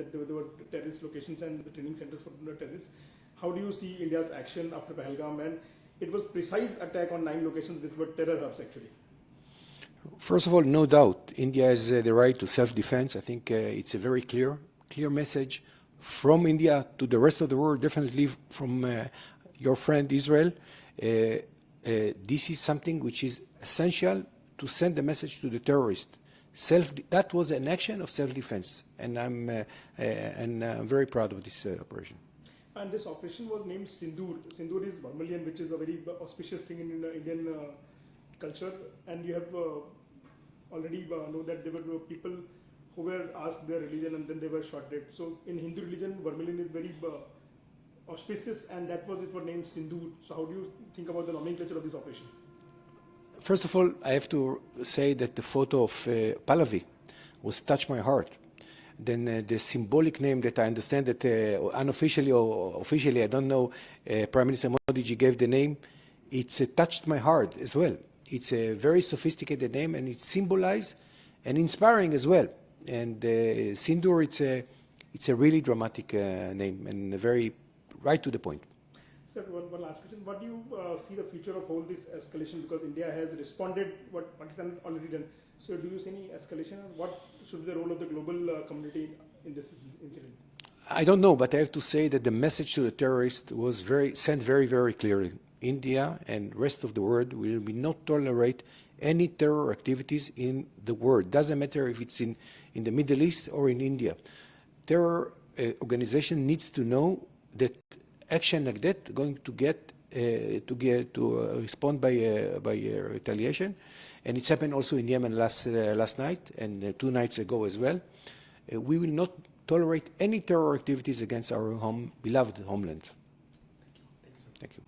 that there were terrorist locations and the training centers for the terrorists. How do you see India's action after Pahalgam? And it was precise attack on 9 locations which were terror hubs actually. First of all, no doubt, India has the right to self-defense. I think it's a very clear message from India to the rest of the world, definitely from your friend Israel. This is something which is essential to send the message to the terrorists. That was an action of self-defense, and I'm very proud of this operation. And this operation was named Sindoor. Sindoor is vermilion, which is a very auspicious thing in Indian culture. And you have already know that there were people who were asked their religion and then they were shot dead. So in Hindu religion, vermilion is very auspicious, and that was it was named Sindoor. So how do you think about the nomenclature of this operation? First of all, I have to say that the photo of Pahlavi was touched my heart. Then the symbolic name that I understand that unofficially or officially, I don't know, Prime Minister Modi ji gave the name, it's touched my heart as well. It's a very sophisticated name, and it's symbolized and inspiring as well. And Sindoor, it's a really dramatic name and very right to the point. Sir, one last question. What do you see the future of all this escalation? Because India has responded what Pakistan has already done. So do you see any escalation? What should be the role of the global community in this incident? I don't know, but I have to say that the message to the terrorists was sent very, very clearly. India and rest of the world will not tolerate any terror activities in the world. Doesn't matter if it's in the Middle East or in India. Terror organization needs to know that action like that going to respond by retaliation, and it's happened also in Yemen last night and 2 nights ago as well. We will not tolerate any terror activities against our beloved homeland. Thank you. Thank you.